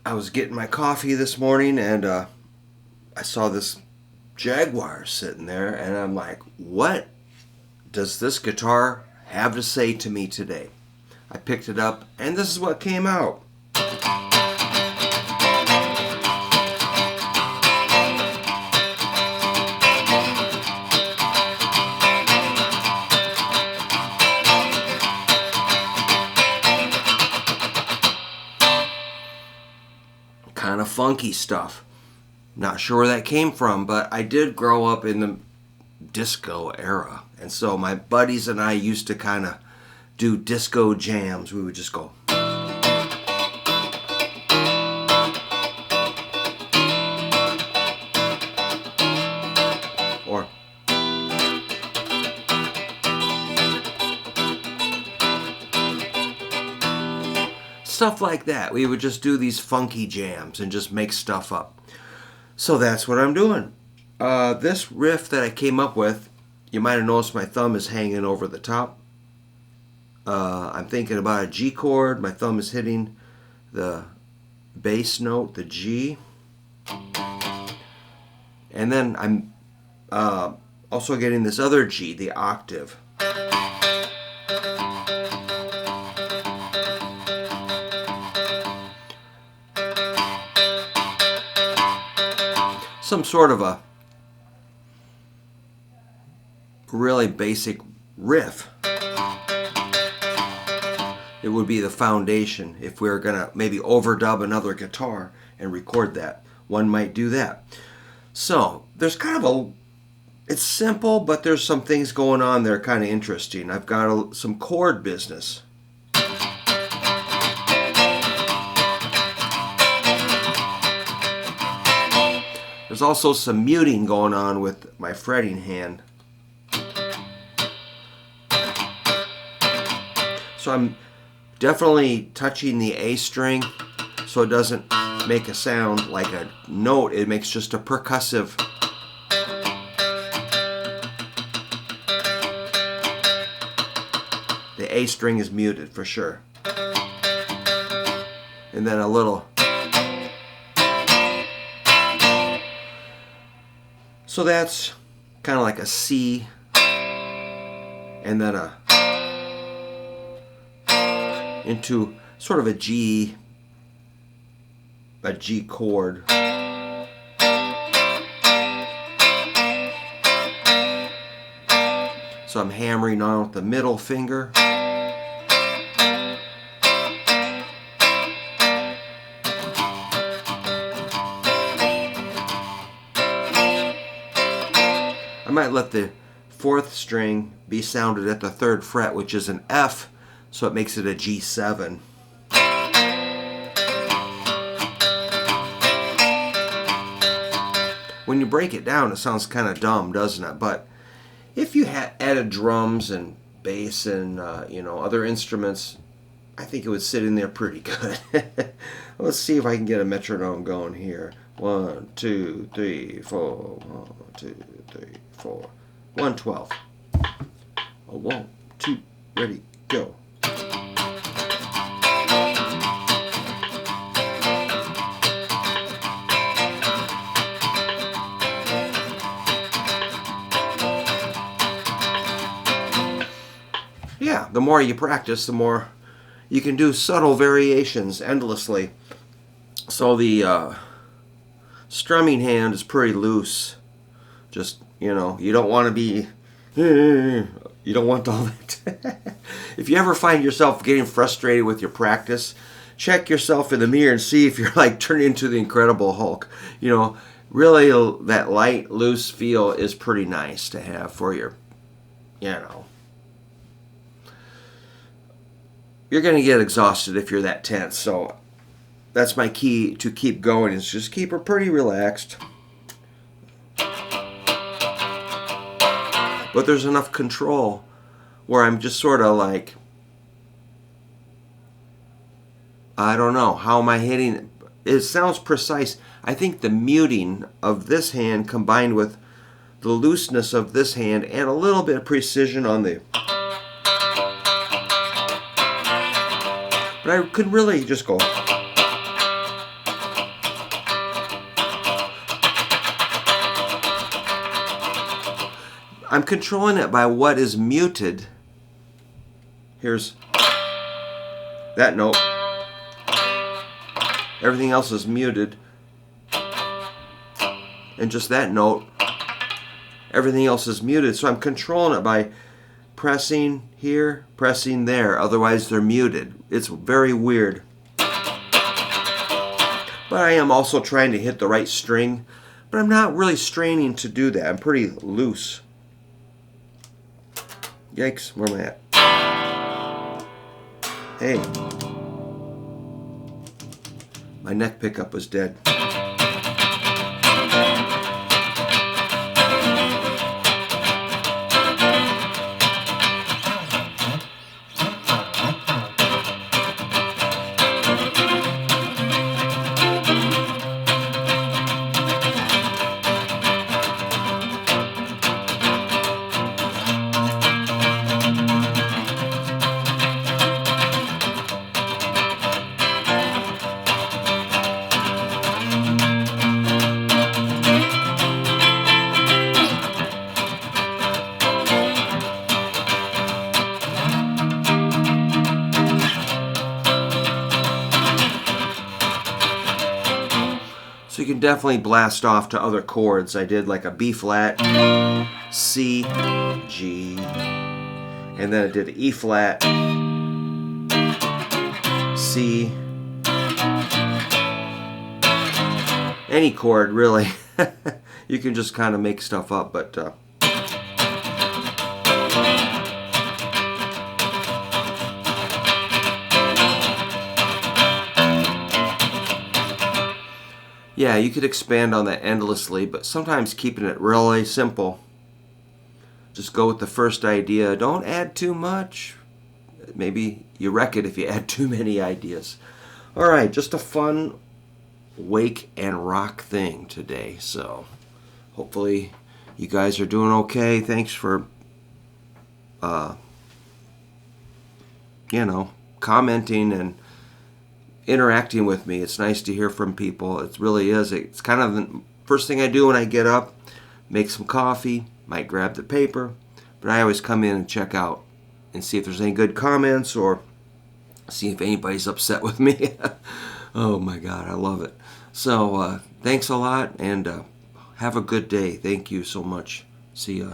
I was getting my coffee this morning and I saw this Jaguar sitting there, and I'm like, what does this guitar have to say to me today? I picked it up, and this is what came out. Kind of funky stuff. Not sure where that came from, but I did grow up in the disco era. And so my buddies and I used to kind of do disco jams. We would just go. Or. Stuff like that. We would just do these funky jams and just make stuff up. So that's what I'm doing. This riff that I came up with, you might have noticed my thumb is hanging over the top. I'm thinking about a G chord. My thumb is hitting the bass note, the G. And then I'm also getting this other G, the octave. Some sort of a really basic riff. It would be the foundation if we were going to maybe overdub another guitar and record that. One might do that. So there's kind of it's simple, but there's some things going on there kind of interesting. I've got some chord business. There's also some muting going on with my fretting hand. So I'm definitely touching the A string so it doesn't make a sound like a note. It makes just a percussive. The A string is muted for sure. And then a little. So that's kind of like a C, and then into sort of a G chord. So I'm hammering on with the middle finger. I might let the fourth string be sounded at the third fret, which is an F, so it makes it a G7. When you break it down, it sounds kind of dumb, doesn't it? But if you had added drums and bass and other instruments, I think it would sit in there pretty good. Let's see if I can get a metronome going here. 1, 2, 3, 4. 1, 2, 3, 4. 112. 1, 2, ready, go. Yeah, the more you practice, the more you can do subtle variations endlessly. So the strumming hand is pretty loose. Just, you don't want to be, you don't want all that. If you ever find yourself getting frustrated with your practice, check yourself in the mirror and see if you're like turning into the Incredible Hulk. Really that light, loose feel is pretty nice to have for your, You're going to get exhausted if you're that tense. So that's my key to keep going, is just keep her pretty relaxed. But there's enough control where I'm just sort of like, I don't know, how am I hitting? It sounds precise. I think the muting of this hand combined with the looseness of this hand and a little bit of precision on the... But I could really just go... I'm controlling it by what is muted. Here's that note. Everything else is muted. And just that note, everything else is muted. So I'm controlling it by pressing here, pressing there. Otherwise they're muted. It's very weird. But I am also trying to hit the right string. But I'm not really straining to do that. I'm pretty loose. Yikes, where am I at? Hey. My neck pickup was dead. So you can definitely blast off to other chords. I did like a B flat, C, G, and then I did E flat, C, any chord really. You can just kind of make stuff up, but yeah, you could expand on that endlessly, but sometimes keeping it really simple. Just go with the first idea. Don't add too much. Maybe you wreck it if you add too many ideas. All right, just a fun wake and rock thing today. So hopefully you guys are doing okay. Thanks for, commenting and interacting with me. It's nice to hear from people. It really is. It's kind of the first thing I do when I get up. Make some coffee, might grab the paper, but I always come in and check out and see if there's any good comments or see if anybody's upset with me. Oh my God, I love it. So thanks a lot, and have a good day. Thank you so much. See ya.